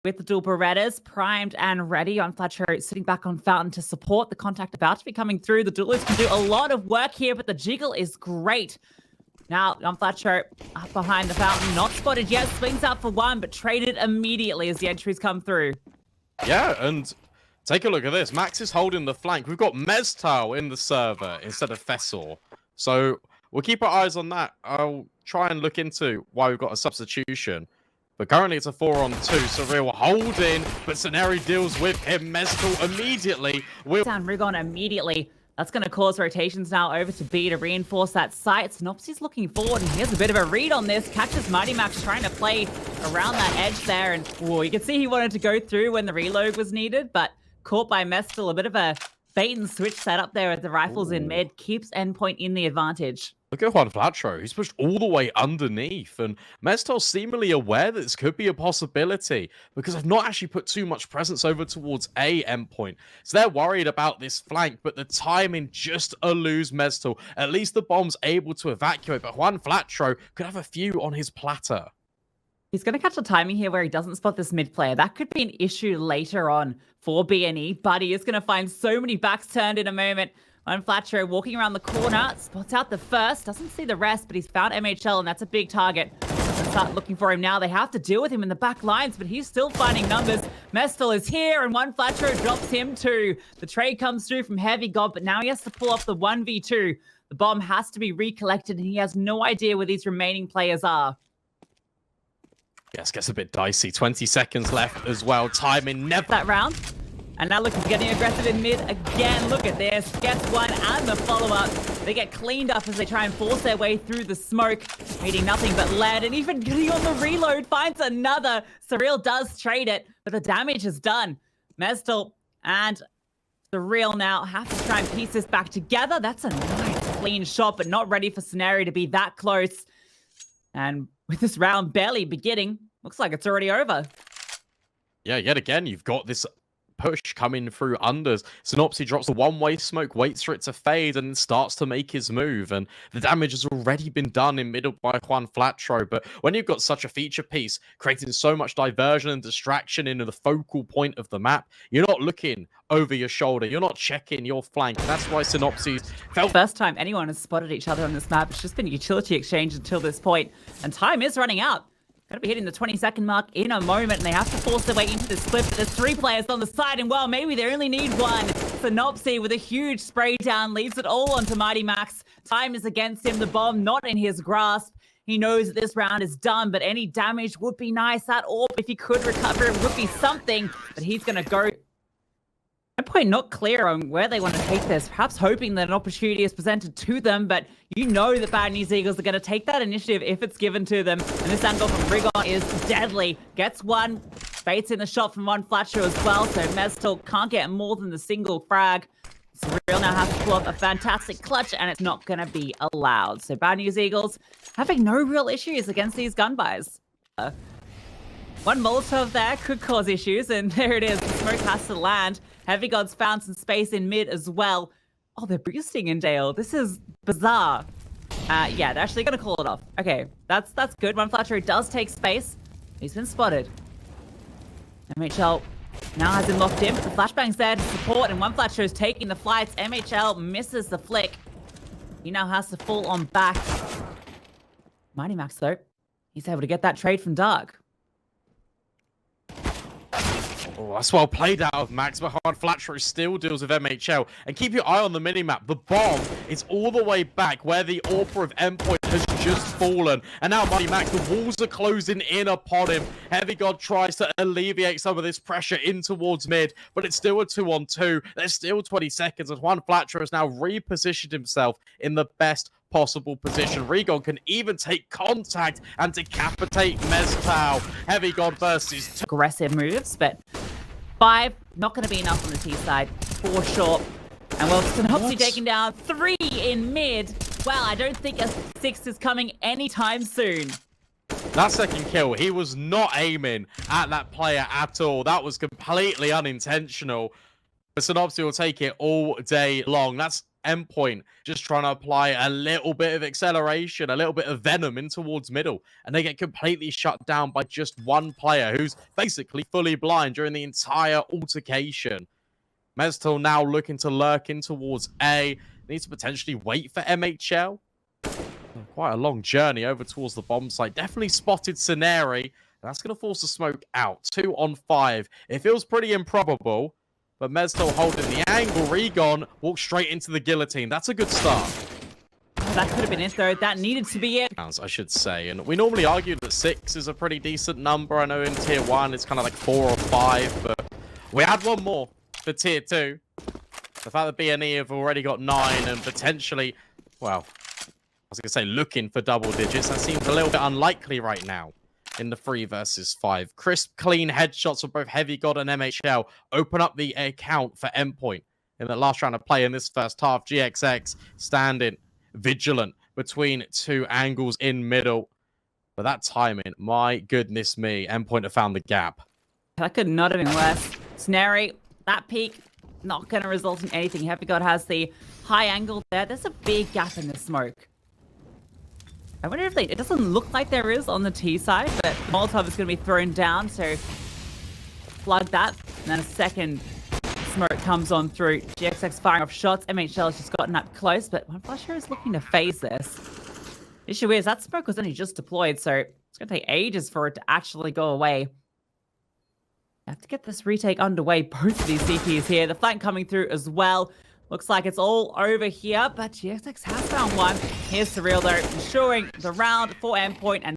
With the dual Berettas primed and ready on Fletcher, sitting back on Fountain to support the contact about to be coming through. The duelists can do a lot of work here, but the jiggle is great. Now, on Fletcher, up behind the Fountain, not spotted yet, swings out for one, but traded immediately as the entries come through. Yeah, and take a look at this. Max is holding the flank. We've got Meztal in the server instead of Fessor. So we'll keep our eyes on that. I'll try and look into why we've got a substitution. But currently it's a 4-on-2. Surreal holding, but Scenario deals with him. Meztal immediately will down Rigon immediately. That's going to cause rotations now over to B to reinforce that site. Synopsy's looking forward, and here's a bit of a read on this. Catches Mighty Max trying to play around that edge there, and whoa, you can see he wanted to go through when the reload was needed, but caught by Meztal. A bit of a bait and switch setup there with the rifles in mid. Keeps Endpoint in the advantage. Look at Juan Flatro. He's pushed all the way underneath, and Meztal's seemingly aware that this could be a possibility because I've not actually put too much presence over towards A Endpoint. So they're worried about this flank, but the timing just eludes Meztal. At least the bomb's able to evacuate, but Juan Flatro could have a few on his platter. He's going to catch the timing here where he doesn't spot this mid player. That could be an issue later on for BNE, but he is going to find so many backs turned in a moment. On Flatcher walking around the corner, spots out the first, doesn't see the rest, but he's found MHL, and that's a big target. They'll start looking for him now. They have to deal with him in the back lines, but he's still finding numbers. Meztal is here, and one Flatcher drops him too. The trade comes through from Heavy God, but now he has to pull off the 1v2. The bomb has to be recollected, and he has no idea where these remaining players are. Yes, gets a bit dicey. 20 seconds left as well. Timing never that round. And now looking for getting aggressive in mid again. Look at this. Gets one and the follow-up. They get cleaned up as they try and force their way through the smoke, meeting nothing but lead. And even getting on the reload finds another. Surreal does trade it, but the damage is done. Meztal and Surreal now have to try and piece this back together. That's a nice clean shot, but not ready for Scenario to be that close. And with this round barely beginning, looks like it's already over. Yeah, yet again, you've got this push coming through unders. Synopsy drops a one-way smoke, waits for it to fade, and starts to make his move. And the damage has already been done in middle by Juan Flatro. But when you've got such a feature piece, creating so much diversion and distraction into the focal point of the map, you're not looking over your shoulder. You're not checking your flank. That's why Synopsy's felt... First time anyone has spotted each other on this map. It's just been a utility exchange until this point. And time is running out. Going to be hitting the 20-second mark in a moment, and they have to force their way into this split. But there's 3 players on the side, and well, maybe they only need one. Synopsy with a huge spray down leaves it all onto Mighty Max. Time is against him. The bomb not in his grasp. He knows that this round is done, but any damage would be nice. That orb, if he could recover, it would be something. But he's going to go... Endpoint not clear on where they want to take this, perhaps hoping that an opportunity is presented to them, but you know that Bad News Eagles are going to take that initiative if it's given to them. And this angle from Rigon is deadly. Gets one, baits in the shot from one Flatcher as well, so Meztal can't get more than the single frag. Surreal now has to pull off a fantastic clutch, and it's not going to be allowed. So Bad News Eagles having no real issues against these gun buys. One Molotov there could cause issues, and there it is. The smoke has to land. Heavy God's found some space in mid as well. Oh, they're boosting in Dale. This is bizarre. Yeah, they're actually going to call it off. Okay, that's good. One Flatcher does take space. He's been spotted. MHL now has him locked in. The flashbang's there to support, and one Flatcher is taking the flights. MHL misses the flick. He now has to fall on back. Mighty Max, though, he's able to get that trade from Dark. Oh, that's well played out of Max, but Juan Flatro still deals with MHL. And keep your eye on the minimap. The bomb is all the way back where the Orpa of Endpoint has just fallen. And now Mighty Max, the walls are closing in upon him. Heavy God tries to alleviate some of this pressure in towards mid, but it's still a 2-on-2. There's still 20 seconds, and Juan Flatro has now repositioned himself in the best possible position. Rigon can even take contact and decapitate Meztal. Heavy God versus aggressive moves, but 5 not going to be enough on the T side for sure. And well, Synopsy taking down 3 in mid. Well, I don't think a 6 is coming anytime soon. That second kill, he was not aiming at that player at all. That was completely unintentional. But Synopsy will take it all day long. That's Endpoint just trying to apply a little bit of acceleration, a little bit of venom in towards middle, and they get completely shut down by just one player who's basically fully blind during the entire altercation. Mestel now looking to lurk in towards A. Needs to potentially wait for MHL. Quite a long journey over towards the bomb site. Definitely spotted Scenari. That's going to force the smoke out. 2 on 5. It feels pretty improbable, but Mestel holding the angle. Regon walks straight into the guillotine. That's a good start. That could have been it, though. That needed to be it. I should say. And we normally argue that 6 is a pretty decent number. I know in Tier 1 it's kind of like 4 or 5, but we had one more for Tier 2. The fact that BNE have already got 9 and potentially, well, I was going to say looking for double digits. That seems a little bit unlikely right now in the 3 versus 5. Crisp, clean headshots for both Heavy God and MHL open up the account for Endpoint in the last round of play in this first half. GXX standing vigilant between 2 angles in middle. But that timing, my goodness me, Endpoint have found the gap. That could not have been worse. Snary, that peak, not going to result in anything. Heavy God has the high angle there. There's a big gap in the smoke. I wonder if it doesn't look like there is on the T side, but Molotov is going to be thrown down, so plug that. And then a second smoke comes on through. GXX firing off shots. MHL has just gotten up close, but One Flasher is looking to phase this. Issue is that smoke was only just deployed, so it's going to take ages for it to actually go away. I have to get this retake underway. Both of these CTs here. The flank coming through as well. Looks like it's all over here, but GXX has found one. Here's Surreal, though, ensuring the round for Endpoint. And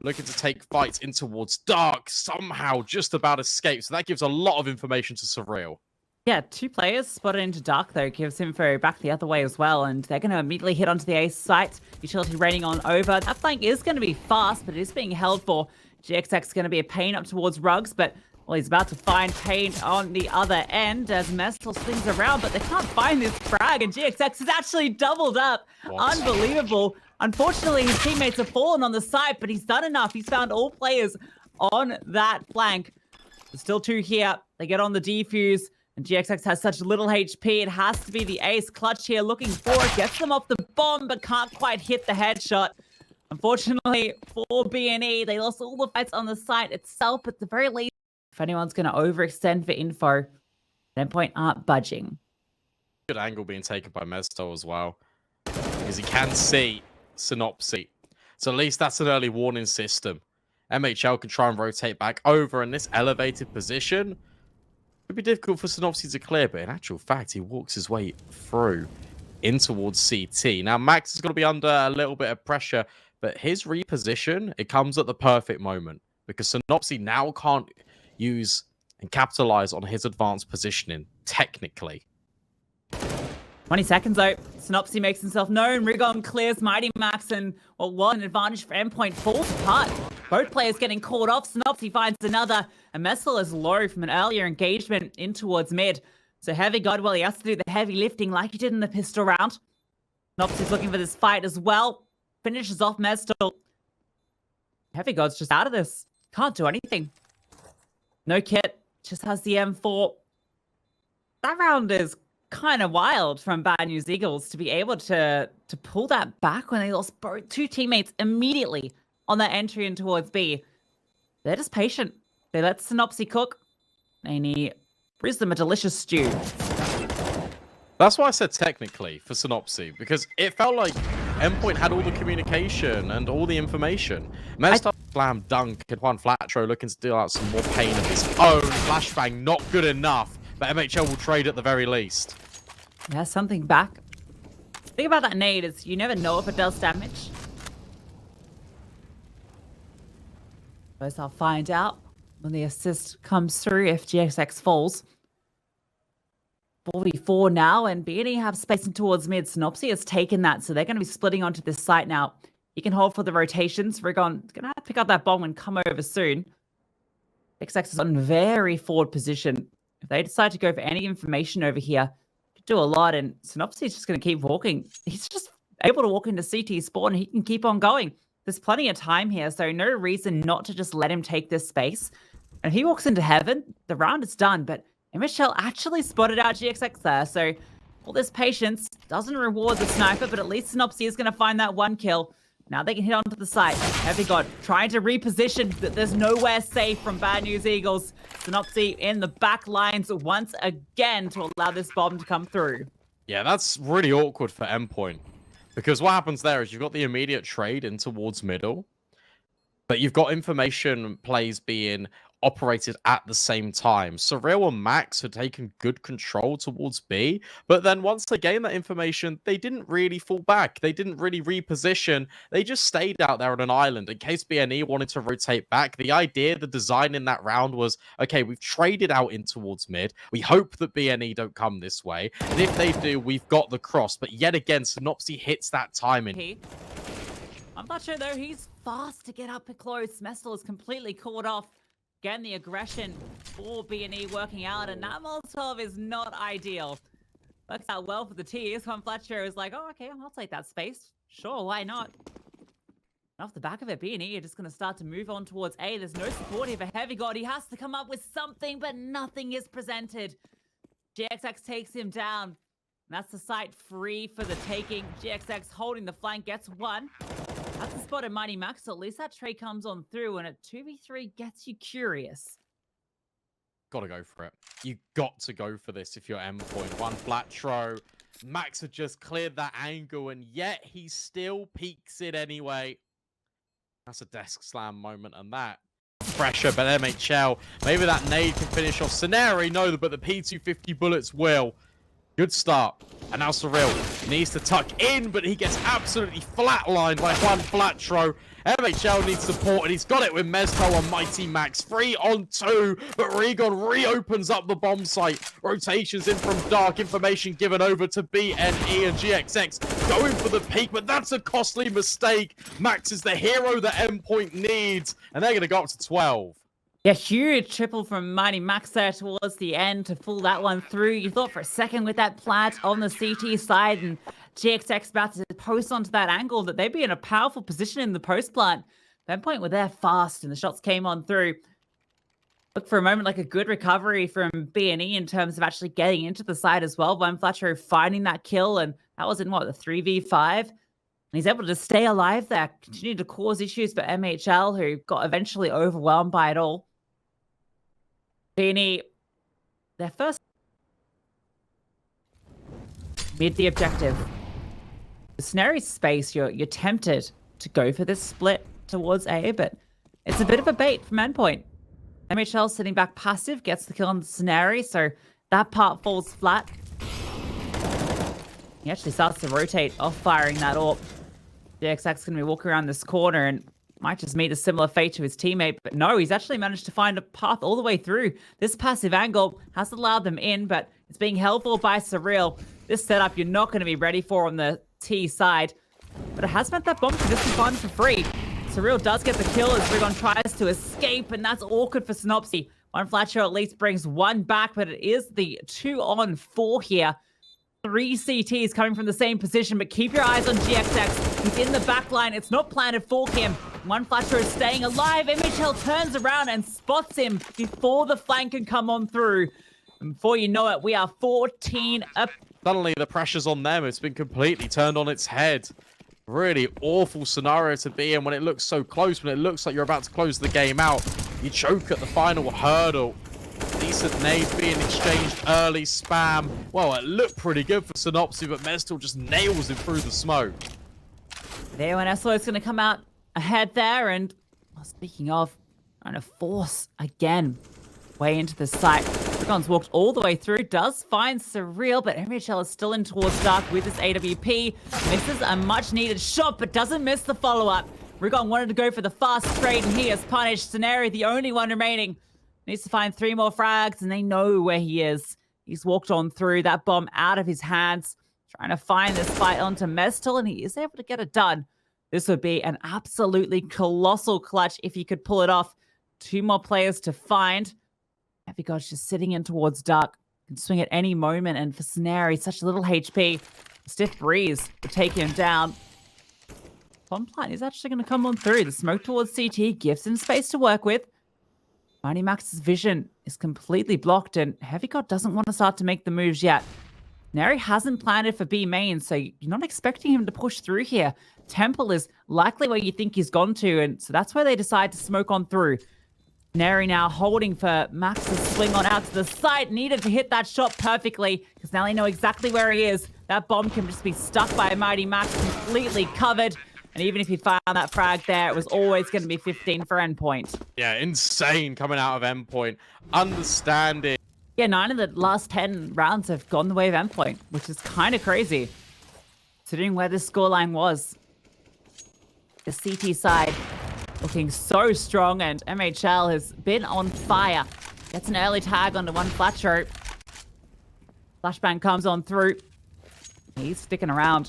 looking to take fights in towards Dark. Somehow just about escapes. So that gives a lot of information to Surreal. Yeah, 2 players spotted into Dark, though, gives info back the other way as well, and they're going to immediately hit onto the ace site. Utility raining on over. That flank is going to be fast, but it is being held for. GXX is going to be a pain up towards Rugs, but well, he's about to find pain on the other end as Mestel swings around, but they can't find this frag, and GXX is actually doubled up. What? Unbelievable. Unfortunately, his teammates have fallen on the site, but he's done enough. He's found all players on that flank. There's still 2 here. They get on the defuse, and GXX has such little HP. It has to be the ace. Clutch here looking for it. Gets them off the bomb, but can't quite hit the headshot. Unfortunately for BNE, they lost all the fights on the site itself, but at the very least, if anyone's going to overextend for info, Endpoint aren't budging. Good angle being taken by Mestel as well, because he can see Synopsy. So at least that's an early warning system. MHL can try and rotate back over in this elevated position. It'd be difficult for Synopsy to clear, but in actual fact, he walks his way through in towards CT. Now, Max is going to be under a little bit of pressure, but his reposition, it comes at the perfect moment, because Synopsy now can't use and capitalize on his advanced positioning, technically. 20 seconds though. Synopsy makes himself known. Rigon clears Mighty Max, and well, an advantage for Endpoint falls apart. Both players getting caught off. Synopsy finds another, and Mestel is low from an earlier engagement in towards mid. So Heavy God, well, he has to do the heavy lifting like he did in the pistol round. Synopsy's looking for this fight as well. Finishes off Mestel. Heavy God's just out of this. Can't do anything. No kit, just has the M4. That round is kind of wild from Bad News Eagles to be able to pull that back when they lost both 2 teammates immediately on that entry in towards B. They're just patient. They let Synopsy cook, and he brews them a delicious stew. That's why I said technically for Synopsy, because it felt like Endpoint had all the communication and all the information. Mestel slam dunk and Juan Flatro looking to deal out some more pain of his own. Flashbang not good enough, but MHL will trade at the very least. Yeah, something back. The thing about that nade is you never know if it does damage. Suppose I'll find out when the assist comes through if GXX falls. 4v4 now, and BNE have spacing towards mid. Synopsy has taken that, so they're going to be splitting onto this site now. You can hold for the rotations. Rigon's going to have to pick up that bomb and come over soon. XX is on very forward position. If they decide to go for any information over here, could do a lot, and Synopsy is just going to keep walking. He's just able to walk into CT spawn, and he can keep on going. There's plenty of time here, so no reason not to just let him take this space. And if he walks into heaven, the round is done, but MHL actually spotted out GXX there, so All this patience doesn't reward the sniper, but at least CCT is going to find that one kill. Now they can hit onto the site. Heavy God trying to reposition, but there's nowhere safe from Bad News Eagles. CCT in the back lines once again to allow this bomb to come through. Yeah, that's really awkward for Endpoint. Because what happens there is you've got the immediate trade in towards middle, but you've got information plays being operated at the same time. Surreal and Max had taken good control towards B, but then once they gained that information, they didn't really fall back. They didn't really reposition. They just stayed out there on an island in case BNE wanted to rotate back. The idea, the design in that round was, okay, we've traded out in towards mid. We hope that BNE don't come this way. And if they do, we've got the cross. But yet again, Synopsy hits that timing. I'm not sure, though. He's fast to get up close. Mestel is completely caught off. Again, the aggression for BNE working out, and that Molotov is not ideal. Works out well for the T's. When Fletcher is like, oh, okay, I'll take that space. Sure, why not? Off the back of it, BNE are just going to start to move on towards A. There's no support here for Heavy God. He has to come up with something, but nothing is presented. GXX takes him down. That's the site free for the taking. GXX holding the flank, gets one. That's the spot of Mighty Max, so at least that trade comes on through, and a 2v3 gets you curious. Gotta go for it. You got to go for this if you're Endpoint. One flat throw. Max had just cleared that angle, and yet he still peeks it anyway. That's a desk slam moment, and that pressure, but MHL, maybe that nade can finish off Scenario. No, but the P250 bullets will. Good start. And now Surreal needs to tuck in, but he gets absolutely flatlined by one flat throw. MHL needs support, and he's got it with Mezco on Mighty Max. 3 on 2, but Regon reopens up the bomb site. Rotations in from Dark, information given over to BNE and GXX. Going for the peak, but that's a costly mistake. Max is the hero that Endpoint needs, and they're going to go up to 12. Yeah, huge triple from Mighty Max there towards the end to pull that one through. You thought for a second with that plant on the CT side and GXX about to post onto that angle that they'd be in a powerful position in the post plant. Endpoint were there fast and the shots came on through. Look for a moment like a good recovery from BNE in terms of actually getting into the side as well. Von Fletcher finding that kill, and that was in what, the 3v5? And he's able to stay alive there, continue to cause issues for MHL, who got eventually overwhelmed by it all. BNE, their first mid the objective. The scenario space, you're tempted to go for this split towards A, but it's a bit of a bait from Endpoint. MHL sitting back passive, gets the kill on the scenario, so that part falls flat. He actually starts to rotate off firing that AWP. GXX going to be walking around this corner and might just meet a similar fate to his teammate, but no, he's actually managed to find a path all the way through. This passive angle has allowed them in, but it's being held for by Surreal. This setup you're not going to be ready for on the T side, but it has meant that bomb can just be found for free. Surreal does get the kill as Rigon tries to escape, and that's awkward for Synopsy. One Flatcher at least brings one back, but it is the 2-on-4 here. 3 CTs coming from the same position, but keep your eyes on GXX. He's in the back line. It's not planted for him. One Flatcher is staying alive. MHL turns around and spots him before the flank can come on through. And before you know it, we are 14 up. Suddenly the pressure's on them. It's been completely turned on its head. Really awful scenario to be in when it looks so close, when it looks like you're about to close the game out. You choke at the final hurdle. Decent nades being exchanged early, spam. Well, it looked pretty good for Synopsy, but Mestel just nails him through the smoke. There, when Eslo is going to come out ahead there, and well, speaking of, trying to force again way into the site. Rigon's walked all the way through, does find Surreal, but MHL is still in towards Dark with his AWP. Misses a much-needed shot, but doesn't miss the follow-up. Rigon wanted to go for the fast trade, and he is punished. Scenario, the only one remaining, needs to find 3 more frags, and they know where he is. He's walked on through, that bomb out of his hands, trying to find this fight onto Mestel, and he is able to get it done. This would be an absolutely colossal clutch if he could pull it off. 2 more players to find. Heavy God's just sitting in towards Dark. Can swing at any moment, and for Scenario, such a little HP. A stiff breeze would take him down. Bomb plant is actually going to come on through. The smoke towards CT gives him space to work with. Mighty Max's vision is completely blocked, and Heavy God doesn't want to start to make the moves yet. Neri hasn't planted for B main, so you're not expecting him to push through here. Temple is likely where you think he's gone to, and so that's where they decide to smoke on through. Neri now holding for Max to swing on out to the side. Needed to hit that shot perfectly, because now they know exactly where he is. That bomb can just be stuck by Mighty Max, completely covered. And even if he found that frag there, it was always going to be 15 for Endpoint. Yeah, insane coming out of Endpoint. Understanding. Yeah, 9 of the last 10 rounds have gone the way of Endpoint, which is kind of crazy, considering where the scoreline was. The CT side looking so strong, and MHL has been on fire. Gets an early tag onto one Flatro. Flashbang comes on through. He's sticking around.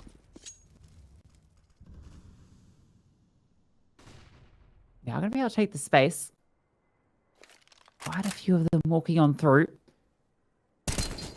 Yeah, I'm going to be able to take the space. Quite a few of them walking on through.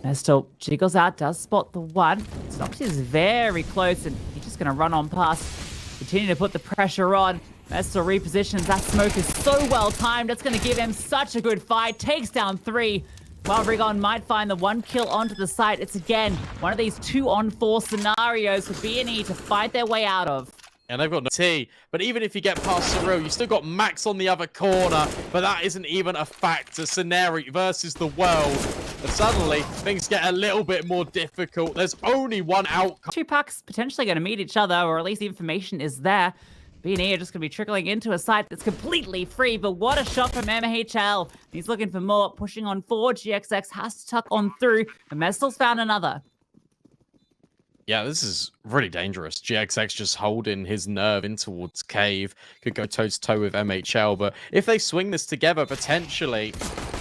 Nestor jiggles out, does spot the one. XHOCI is very close, and he's just going to run on past. Continue to put the pressure on. Nestor repositions. That smoke is so well timed. That's going to give him such a good fight. Takes down 3. While Rigon might find the 1 kill onto the site. It's again one of these 2-on-4 scenarios for B&E to fight their way out of. And they've got no T. But even if you get past Cyril, you still got Max on the other corner. But that isn't even a factor. Scenario versus the world. But suddenly, things get a little bit more difficult. There's only one outcome. 2 packs potentially going to meet each other, or at least the information is there. B&E are just going to be trickling into a site that's completely free, but what a shot from MHL. He's looking for more, pushing on forward. GXX has to tuck on through, and Mestel's found another. Yeah, this is really dangerous. GXX just holding his nerve in towards Cave. Could go toe-to-toe with MHL, but if they swing this together, potentially,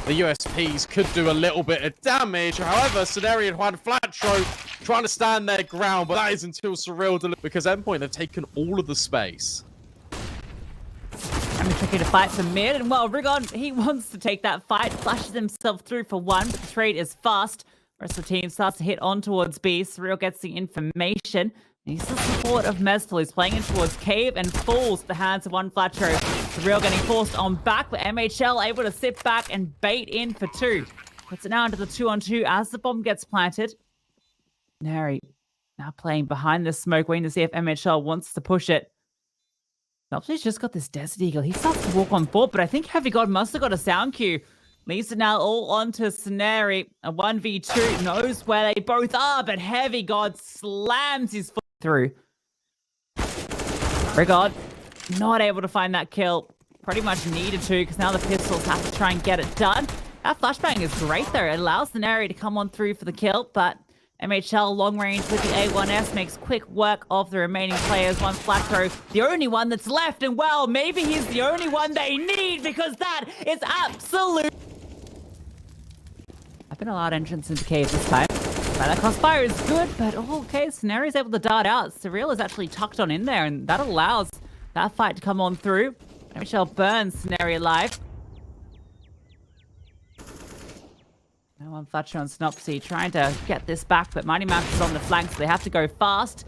the USPs could do a little bit of damage. However, Scenario and Juan Flatro trying to stand their ground, but that is until Surreal, because Endpoint, they've taken all of the space. I'm tricky to fight for mid, and well, Rigon, he wants to take that fight, flashes himself through for 1, but the trade is fast. Rest of the team starts to hit on towards B. Surreal gets the information. He's the support of Mestel. He's playing in towards Cave and falls to the hands of one Flatro. Surreal getting forced on back, but MHL able to sit back and bait in for 2. Puts it now into the 2-on-2 as the bomb gets planted. Neri now playing behind the smoke, waiting to see if MHL wants to push it. Nopsy's just got this Desert Eagle. He starts to walk on forward, but I think Heavy God must have got a sound cue. Leaves it now all onto Scenari. A 1v2 knows where they both are, but Heavy God slams his foot through. Rigod not able to find that kill. Pretty much needed to, because now the pistols have to try and get it done. That flashbang is great though. It allows Scenari to come on through for the kill, but MHL long range with the A1S makes quick work of the remaining players. One Flatro, the only one that's left, and well, maybe he's the only one they need, because that is absolute. I've been allowed entrance into Cave this time. That crossfire is good, but okay, Scenari's able to dart out. Surreal is actually tucked on in there, and that allows that fight to come on through. MHL burns Scenari alive. Now on Fletcher and Snopsy trying to get this back, but Mighty Max is on the flank, so they have to go fast.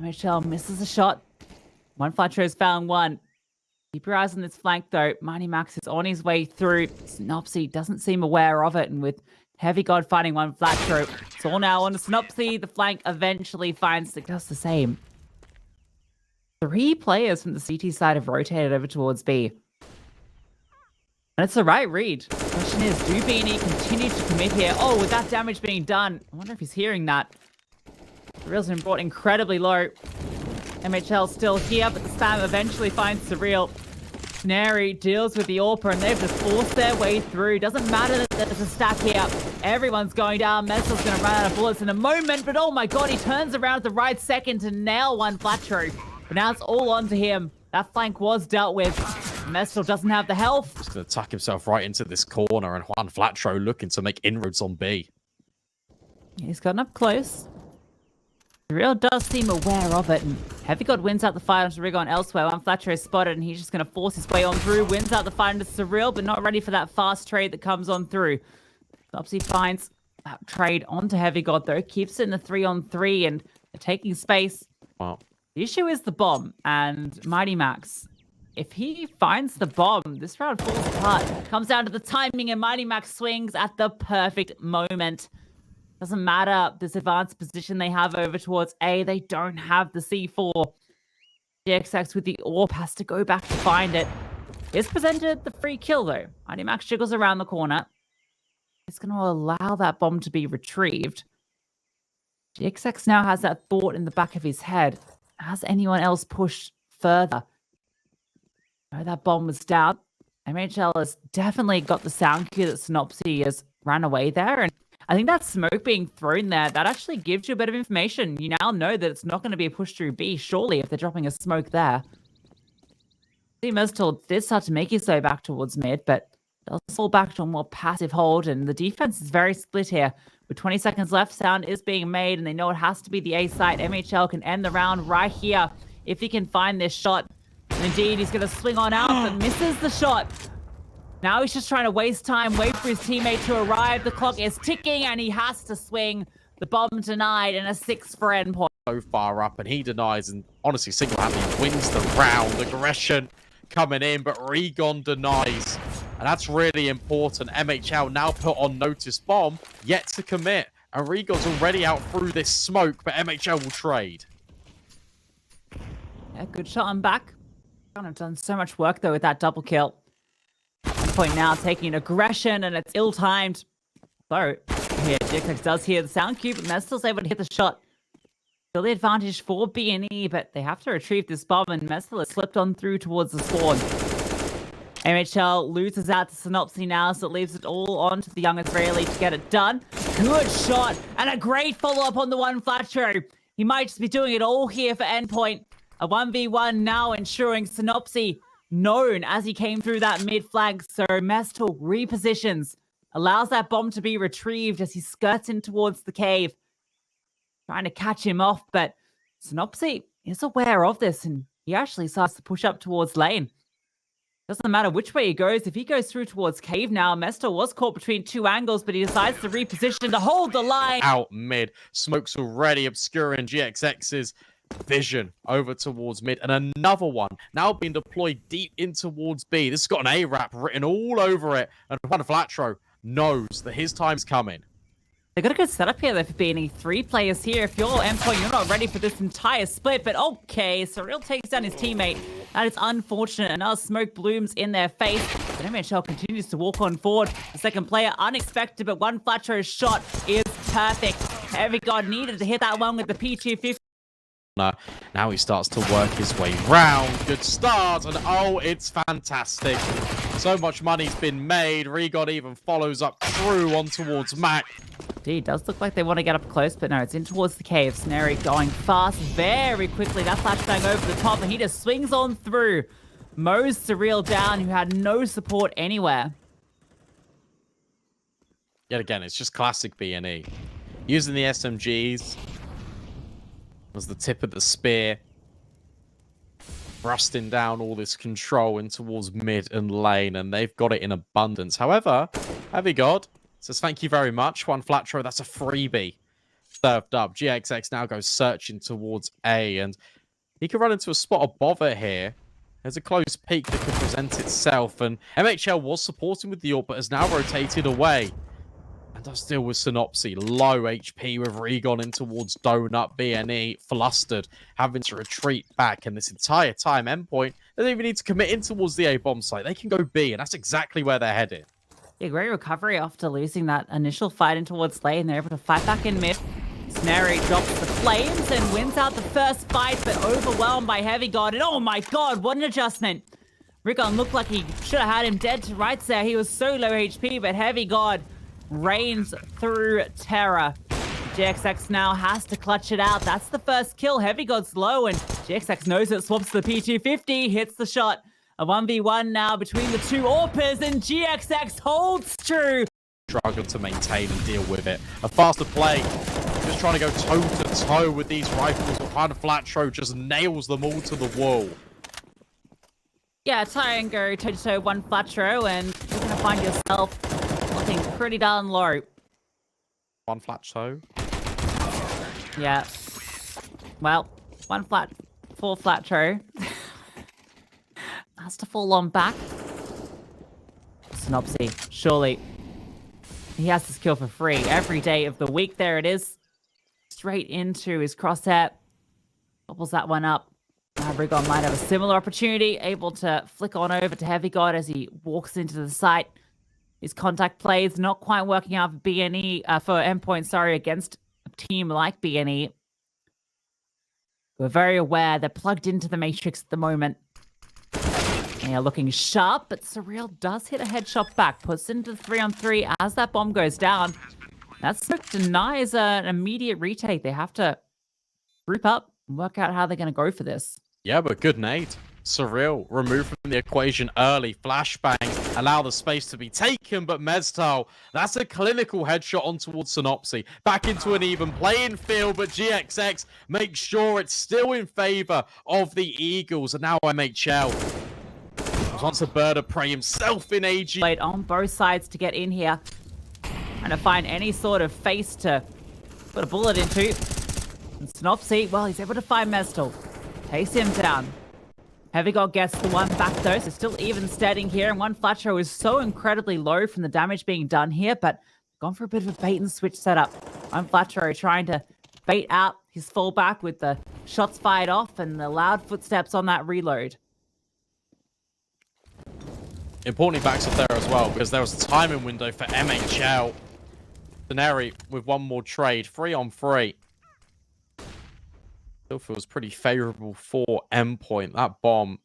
MHL misses a shot. One Fletcher has found one. Keep your eyes on this flank, though. Mighty Max is on his way through. Snopsy doesn't seem aware of it, and with Heavy God fighting one Flatro, it's all now on Snopsy. The flank eventually finds it does the same. 3 players from the CT side have rotated over towards B. And it's the right read. The question is, do B&E continue to commit here? Oh, with that damage being done, I wonder if he's hearing that. Surreal's been brought incredibly low. MHL still here, but the spam eventually finds Surreal. Neri deals with the AWPer, and they've just forced their way through. Doesn't matter that there's a stack here. Everyone's going down. Messel's going to run out of bullets in a moment, but oh my god, he turns around at the right second to nail one Flatro. But now it's all onto him. That flank was dealt with. Mestel doesn't have the health. Just going to tuck himself right into this corner, and Juan Flatro looking to make inroads on B. He's gotten up close. Surreal does seem aware of it, and Heavy God wins out the fight onto Rigon elsewhere. One Flatro is spotted, and he's just going to force his way on through. Wins out the fight into Surreal, but not ready for that fast trade that comes on through. Topsy finds that trade onto Heavy God, though. Keeps it in the 3-on-3, and they're taking space. Wow. The issue is the bomb, and Mighty Max. If he finds the bomb, this round falls apart. Comes down to the timing, and Mighty Max swings at the perfect moment. Doesn't matter this advanced position they have over towards A. They don't have the C4. GXX with the AWP has to go back to find it. Is presented the free kill though. IDMax jiggles around the corner. It's going to allow that bomb to be retrieved. GXX now has that thought in the back of his head. Has anyone else pushed further? No, that bomb was down. MHL has definitely got the sound cue that CCT has ran away there. And I think that smoke being thrown there, that actually gives you a bit of information. You now know that it's not going to be a push through B, surely, if they're dropping a smoke there. Mestal did start to make his way back towards mid, but they'll fall back to a more passive hold, and the defense is very split here. With 20 seconds left, sound is being made, and they know it has to be the A site. MHL can end the round right here if he can find this shot. And indeed, he's going to swing on out, but misses the shot. Now he's just trying to waste time, wait for his teammate to arrive. The clock is ticking, and he has to swing. The bomb denied, and a 6 for endpoint. So far up, and he denies, and honestly, single-handedly wins the round. Aggression coming in, but Regon denies. And that's really important. MHL now put on notice bomb, yet to commit. And Regon's already out through this smoke, but MHL will trade. Yeah, good shot on back. Kind of done so much work, though, with that double kill. Point now taking aggression, and it's ill-timed. Though, here, GXX does hear the sound cue, but Mestel's able to hit the shot. Still the advantage for B&E, but they have to retrieve this bomb, and Mestel has slipped on through towards the spawn. MHL loses out to CCT now, so it leaves it all on to the young Israeli to get it done. Good shot, and a great follow-up on the one flat throw. He might just be doing it all here for endpoint. A 1v1 now ensuring CCT known as he came through that mid flank, so Mestel repositions, allows that bomb to be retrieved as he skirts in towards the cave. Trying to catch him off, but CCT is aware of this, and he actually starts to push up towards lane. Doesn't matter which way he goes. If he goes through towards cave now, Mestel was caught between two angles, but he decides to reposition to hold the line. Out mid. Smoke's already obscuring GXX's vision over towards mid. And another one now being deployed deep in towards B. This has got an A-Rap written all over it. And Juan Flatro knows that his time's coming. They've got a good setup here, though, for being 3 players here. If you're endpoint, you're not ready for this entire split, but okay, Surreal takes down his teammate. That is unfortunate, and now smoke blooms in their face. But MHL continues to walk on forward. The second player, unexpected, but one Flatro shot is perfect. Every god needed to hit that one with the P250. Now he starts to work his way round. Good start, and oh, it's fantastic. So much money's been made. Regon even follows up through on towards Mac. Indeed, does look like they want to get up close, but no, it's in towards the cave. Snary going fast very quickly. That flashbang over the top, and he just swings on through. Mows Surreal down, who had no support anywhere. Yet again, it's just classic B&E. Using the SMGs was the tip of the spear. Thrusting down all this control in towards mid and lane, and they've got it in abundance. However, Heavy God says thank you very much. One Flatro, that's a freebie. Served up. GXX now goes searching towards A, and he can run into a spot of bother here. There's a close peek that could present itself, and MHL was supporting with the AWP, but has now rotated away. And does deal with CCT. Low HP with Regon in towards Donut. B&E flustered, having to retreat back. And this entire time, endpoint, they don't even need to commit in towards the A-bomb site. They can go B, and that's exactly where they're headed. Yeah, great recovery after losing that initial fight in towards lane. They're able to fight back in mid. Snary drops the flames and wins out the first fight, but overwhelmed by Heavy God. And oh my god, what an adjustment. Regon looked like he should have had him dead to rights there. He was so low HP, but Heavy God reigns through terror. GXX now has to clutch it out. That's the first kill. Heavy God's low, and GXX knows it. Swaps the P250, hits the shot. A 1v1 now between the two AWPers, and GXX holds true. Struggle to maintain and deal with it. A faster play. Just trying to go toe-to-toe with these rifles. But Juan Flatro just nails them all to the wall. Yeah, try and go toe-to-toe one Flatro, and you're going to find yourself looking pretty darn low. One Flatro. Yeah. Well, four Flatro. Has to fall on back. CCT, surely. He has this kill for free every day of the week. There it is. Straight into his crosshair. Bobbles that one up. Rigon might have a similar opportunity, able to flick on over to Heavy God as he walks into the site. His contact plays not quite working out for BNE, for Endpoint, sorry, against a team like BNE. We're very aware they're plugged into the Matrix at the moment. They are looking sharp, but Surreal does hit a headshot back, puts into the 3-on-3 as that bomb goes down. That smoke denies an immediate retake. They have to group up and work out how they're going to go for this. Yeah, but good nade. Surreal removed from the equation early. Flashbang allow the space to be taken, but Mestal, that's a clinical headshot on towards Synopsy. Back into an even playing field, but GXX makes sure it's still in favor of the Eagles. And now MHL wants a bird of prey himself in AG. Played on both sides to get in here. Trying to find any sort of face to put a bullet into. And Synopsy, well, he's able to find Mestal. Takes him down. Heavy God gets the one back though, so still even standing here. And one flat throw is so incredibly low from the damage being done here, but gone for a bit of a bait and switch setup. One flat throw trying to bait out his fallback with the shots fired off and the loud footsteps on that reload. Importantly backs up there as well, because there was a timing window for MHL. Denari with one more trade, 3-on-3. Still feels pretty favorable for Endpoint. That bomb,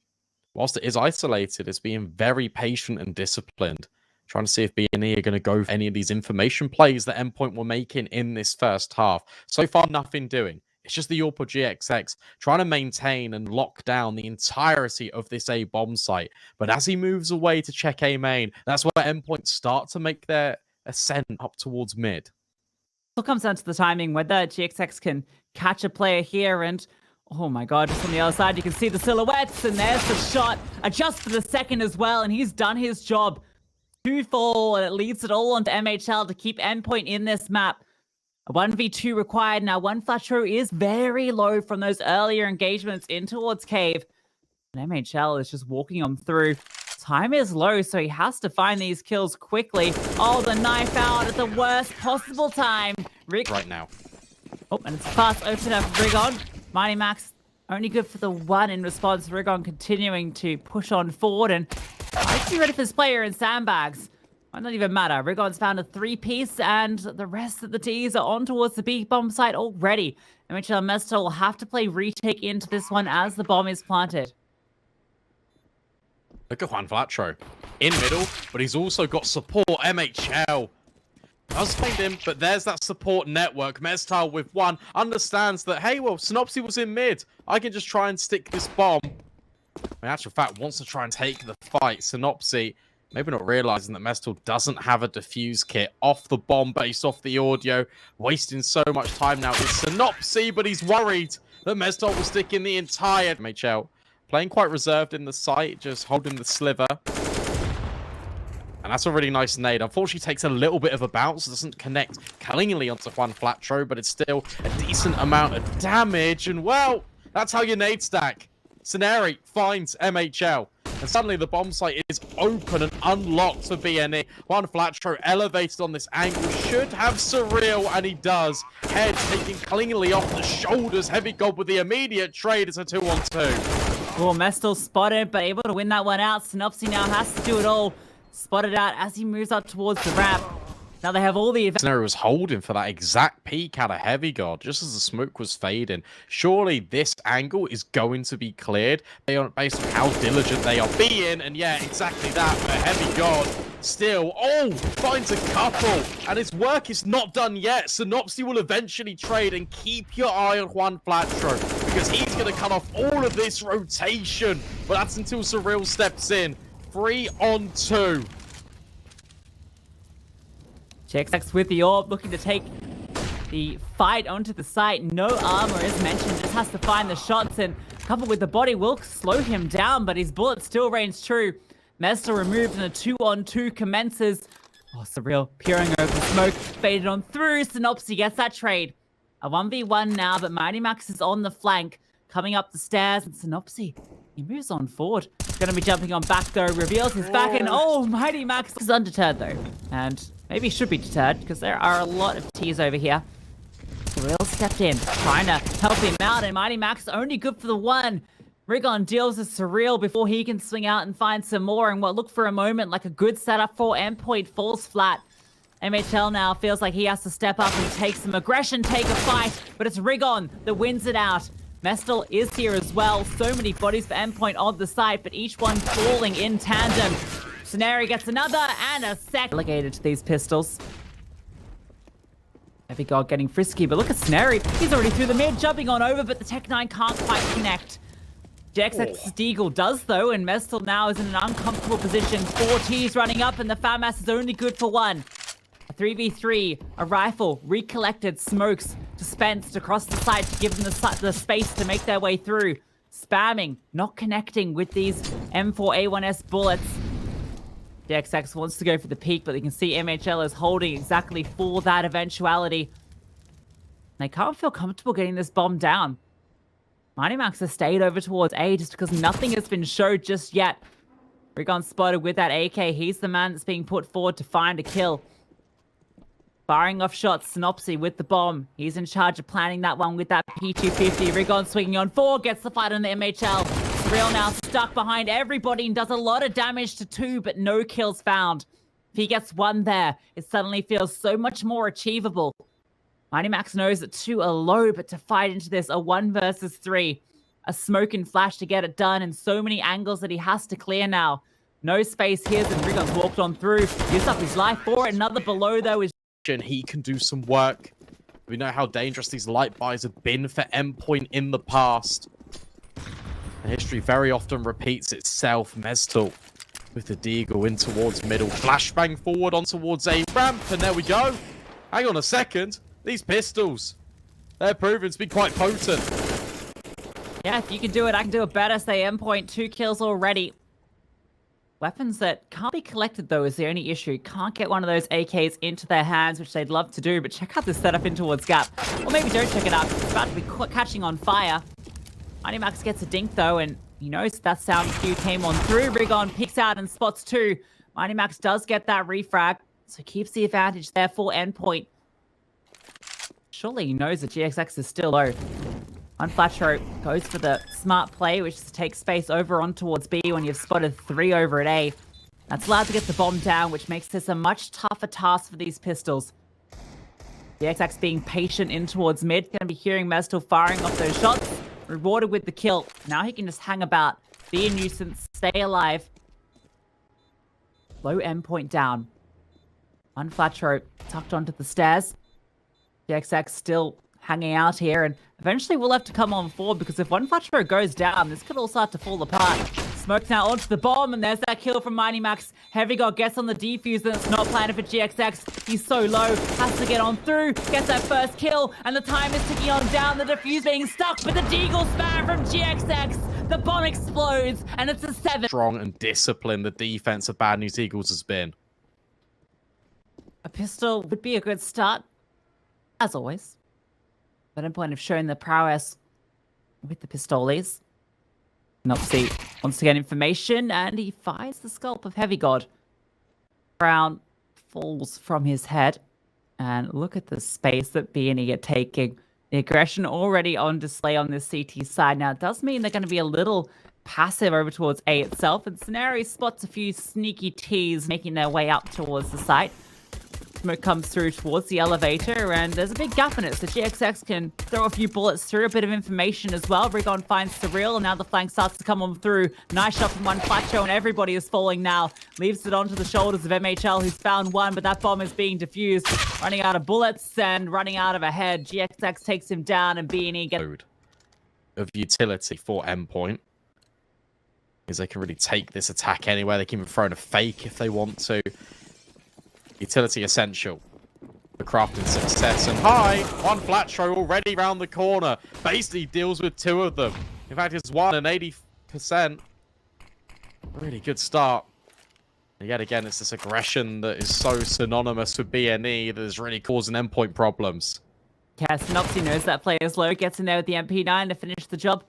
whilst it is isolated, it's being very patient and disciplined. Trying to see if B&E are going to go for any of these information plays that Endpoint were making in this first half. So far, nothing doing. It's just the AWP GXX trying to maintain and lock down the entirety of this A bomb site. But as he moves away to check A main, that's where Endpoint start to make their ascent up towards mid. It comes down to the timing, whether GXX can catch a player here and, oh my god, just on the other side, you can see the silhouettes, and there's the shot. Adjust for the second as well, and he's done his job. 2-4, and it leads it all onto MHL to keep Endpoint in this map. A 1v2 required. Now, one flash throw is very low from those earlier engagements in towards Cave. And MHL is just walking on through. Time is low, so he has to find these kills quickly. Oh, the knife out at the worst possible time. Right now. Oh, and it's a fast open up Rigon. Mighty Max only good for the one in response. Rigon continuing to push on forward, and I see ready for this player in sandbags. Might not even matter. Rigon's found a 3-piece, and the rest of the Ts are on towards the B bomb site already. MHL Mestal will have to play retake into this one as the bomb is planted. Look at Juan Flatro in middle, but he's also got support. MHL does find him, but there's that support network. Mestal with one understands that, hey, well, Synopsy was in mid. I can just try and stick this bomb. In actual fact, wants to try and take the fight. Synopsy maybe not realizing that Mestal doesn't have a defuse kit off the bomb based off the audio. Wasting so much time now with Synopsy, but he's worried that Mestal will stick in the entire MHL. Playing quite reserved in the site, just holding the sliver. And that's a really nice nade. Unfortunately, takes a little bit of a bounce. Doesn't connect cleanly onto Juan Flatro, but it's still a decent amount of damage. And, well, that's how you nade stack. Scenari finds MHL. And suddenly the bomb site is open and unlocked for BNE. Juan Flatro elevated on this angle. Should have Surreal, and he does. Head taking cleanly off the shoulders. Heavy God with the immediate trade. It's a 2-on-2. Well, Mestal spotted, but able to win that one out. Synopsy now has to do it all. Spotted out as he moves up towards the ramp. Now they have all the... Scenario was holding for that exact peak out of Heavy God, just as the smoke was fading. Surely this angle is going to be cleared based on how diligent they are being. And yeah, exactly that. But Heavy God still, finds a couple. And his work is not done yet. Synopsy will eventually trade, and keep your eye on Juan Flatro, because he's going to cut off all of this rotation. But that's until Surreal steps in. 3-on-2. GXX with the orb, looking to take the fight onto the site. No armor is mentioned, just has to find the shots, and coupled with the body will slow him down, but his bullet still reigns true. Mestal removed, and a 2-on-2 commences. Oh, Surreal peering over the smoke, faded on through. Synopsy gets that trade. A 1v1 now, but Mighty Max is on the flank, coming up the stairs, and Synopsy He moves on forward. Gonna be jumping on back though, reveals his back, and oh, Mighty Max is undeterred though. And maybe should be deterred, because there are a lot of T's over here. Surreal stepped in, trying to help him out, and Mighty Max only good for the one. Rigon deals with Surreal before he can swing out and find some more, and what looked for a moment like a good setup for Endpoint falls flat. MHL now feels like he has to step up and take some aggression, take a fight, but it's Rigon that wins it out. Mestel is here as well. So many bodies for Endpoint on the site, but each one falling in tandem. Scenario gets another and a sec. Relegated to these pistols. Heavy God getting frisky, but look at Snary. He's already through the mid, jumping on over, but the Tech-9 can't quite connect. JXX's Deagle does though, and Mestel now is in an uncomfortable position. 4 T's running up, and the FAMAS is only good for 1. A 3v3, a rifle, recollected, smokes dispensed across the site to give them the space to make their way through. Spamming, not connecting with these M4A1S bullets. JXX wants to go for the peak, but you can see MHL is holding exactly for that eventuality. They can't feel comfortable getting this bomb down. Mighty Max has stayed over towards A just because nothing has been showed just yet. Rigon spotted with that AK. He's the man that's being put forward to find a kill. Firing off shots, Synopsy with the bomb. He's in charge of planning that one with that P250. Rigon swinging on 4, gets the fight on the MHL. Surreal now stuck behind everybody and does a lot of damage to 2, but no kills found. If he gets 1 there, it suddenly feels so much more achievable. Mighty Max knows that 2 are low, but to fight into this, a 1 versus 3. A smoke and flash to get it done, and so many angles that he has to clear now. No space here, and Rigon's walked on through. Gives up his life for it. Another below, though, is he can do some work. We know how dangerous these light buys have been for Endpoint in the past. And history very often repeats itself. Mestel with the Deagle in towards middle. Flashbang forward on towards A ramp, and there we go. Hang on a second. These pistols, they're proven to be quite potent. Yeah, if you can do it, I can do it better. Say Endpoint, 2 kills already. Weapons that can't be collected, though, is the only issue. Can't get one of those AKs into their hands, which they'd love to do, but check out this setup in towards Gap. Or maybe don't check it out, because it's about to be catching on fire. Mighty Max gets a dink, though, and he knows that sound cue came on through. Rigon picks out and spots 2. Mighty Max does get that refrag, so keeps the advantage there for Endpoint. Surely he knows that GXX is still low. Unflatro goes for the smart play, which is to take space over on towards B when you've spotted 3 over at A. That's allowed to get the bomb down, which makes this a much tougher task for these pistols. GXX being patient in towards mid, going to be hearing Mestel firing off those shots, rewarded with the kill. Now he can just hang about, be a nuisance, stay alive. Low Endpoint down. Unflatro tucked onto the stairs. GXX still hanging out here, and eventually we'll have to come on forward, because if one Flatro goes down, this could all start to fall apart. Smoke now onto the bomb, and there's that kill from Mighty Max. Heavy God gets on the defuse, and it's not planted for GXX. He's so low, has to get on through, gets that first kill, and the time is ticking on down. The defuse being stuck, but the Deagle spam from GXX. The bomb explodes, and it's a 7. Strong and disciplined the defense of Bad News Eagles has been. A pistol would be a good start, as always. But Endpoint have shown the prowess with the pistoles. Nopsy wants to get information, and he fires the scalp of Heavy God. Crown falls from his head. And look at the space that B&E are taking. The aggression already on display on this CT side. Now, it does mean they're going to be a little passive over towards A itself. And Scenario spots a few sneaky T's making their way up towards the site. Smoke comes through towards the elevator, and there's a big gap in it, so GXX can throw a few bullets through, a bit of information as well. Rigon finds Surreal, and now the flank starts to come on through. Nice shot from one Flatcho, and everybody is falling now. Leaves it onto the shoulders of MHL, who's found 1, but that bomb is being defused. Running out of bullets and running out of a head. GXX takes him down, and B&E get... of utility for Endpoint, because they can really take this attack anywhere. They can even throw in a fake if they want to. Utility essential for crafting success. And hi, one Flatro already round the corner. Basically deals with 2 of them. In fact, it's 1 and 80%. Really good start. And yet again, it's this aggression that is so synonymous with BNE that is really causing Endpoint problems. Yeah, Synopsy knows that play is low, gets in there with the MP9 to finish the job.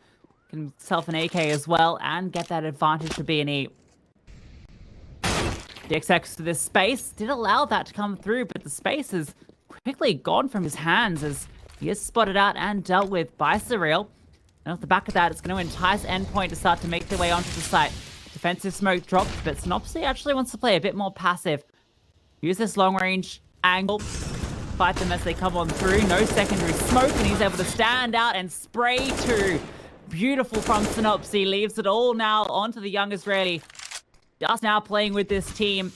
Get himself an AK as well and get that advantage for B&E. The XX to this space did allow that to come through, but the space is quickly gone from his hands as he is spotted out and dealt with by Surreal. And off the back of that, it's going to entice Endpoint to start to make their way onto the site. Defensive smoke dropped, but CCT actually wants to play a bit more passive. Use this long-range angle, fight them as they come on through. No secondary smoke, and he's able to stand out and spray two. Beautiful from CCT, leaves it all now onto the young Israeli. Just now playing with this team.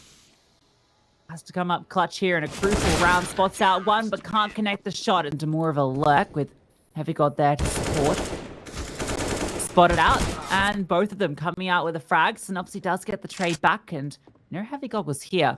Has to come up clutch here in a crucial round. Spots out one, but can't connect the shot into more of a lurk with Heavy God there to support. Spotted out, and both of them coming out with a frag. CCT does get the trade back, and no Heavy God was here.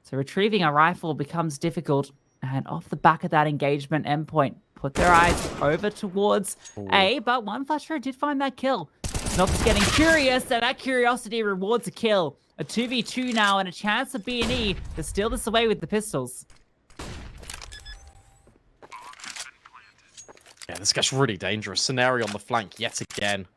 So retrieving a rifle becomes difficult. And off the back of that engagement, Endpoint put their eyes over towards A, but one Flasher did find that kill. CCT's getting curious, and that curiosity rewards a kill. A 2v2 now, and a chance for B&E to steal this away with the pistols. Yeah, this guy's really dangerous. Scenario on the flank yet again.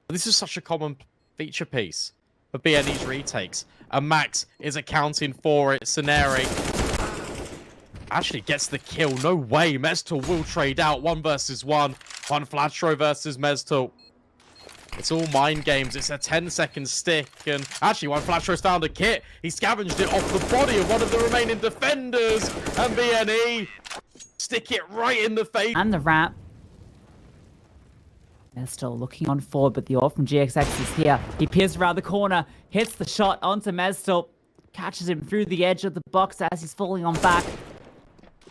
This is such a common feature piece for B&E's retakes. And Max is accounting for it. Scenario actually gets the kill. No way. Mestal will trade out. 1 versus 1. One Flatro versus Mestal. It's all mind games. It's a 10-second stick. And actually, one Flatro's found a kit. He scavenged it off the body of one of the remaining defenders. And B&E stick it right in the face. And the wrap. They're still looking on forward, but the AWP from GXX is here. He peers around the corner, hits the shot onto Mestal, catches him through the edge of the box as he's falling on back.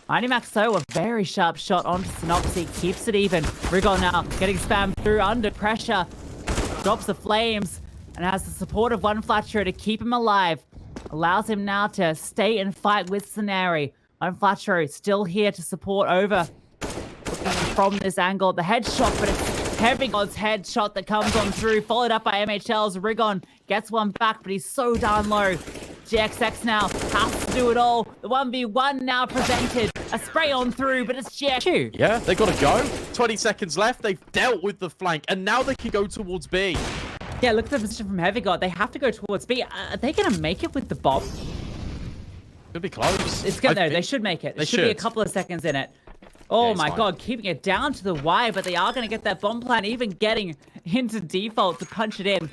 Max though, a very sharp shot onto CCT, keeps it even. Rigon now getting spammed through under pressure. Drops the flames and has the support of one Flatcher to keep him alive. Allows him now to stay and fight with Scenario. One Flatcher still here to support over. Looking from this angle, the headshot, but it's Heavy God's headshot that comes on through, followed up by MHL's. Rigon gets one back, but he's so darn low. GXX now has to do it all. The 1v1 now presented. A spray on through, but it's GXX. Yeah, they got to go. 20 seconds left. They've dealt with the flank, and now they can go towards B. Yeah, look at the position from Heavy God. They have to go towards B. Are they going to make it with the bomb? Could be close. It's good, though. They should make it. There should be a couple of seconds in it. Oh yeah, my God, keeping it down to the wire, but they are going to get that bomb plan, even getting into default to punch it in.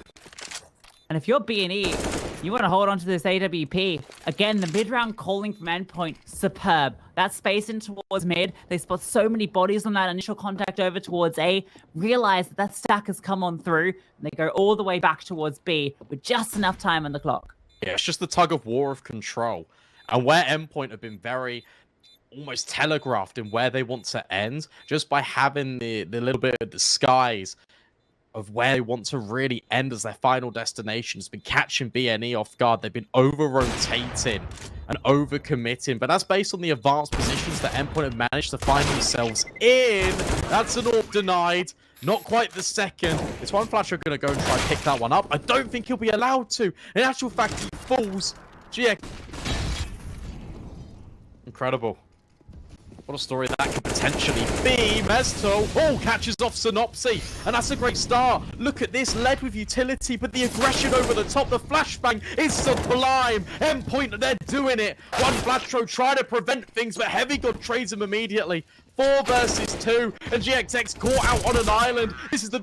And if you're B&E, you want to hold on to this AWP. Again, the mid-round calling from Endpoint, superb. That space in towards mid, they spot so many bodies on that initial contact over towards A, realize that that stack has come on through, and they go all the way back towards B with just enough time on the clock. Yeah, it's just the tug of war of control. And where Endpoint have been very almost telegraphed in where they want to end, just by having the little bit of disguise of where they want to really end as their final destination. Has been catching B&E off guard. They've been over-rotating and over-committing, but that's based on the advanced positions that Endpoint have managed to find themselves in. That's an AWP denied. Not quite the second. It's one Flasher going to go and try and pick that one up. I don't think he'll be allowed to. In actual fact, he falls. GX. Incredible. What a story that could potentially be. Mestal, catches off CCT, and that's a great start. Look at this, led with utility, but the aggression over the top, the flashbang is sublime. Endpoint, they're doing it. One Flatro trying to prevent things, but Heavy God trades him immediately. 4 versus 2, and GXX caught out on an island. This is the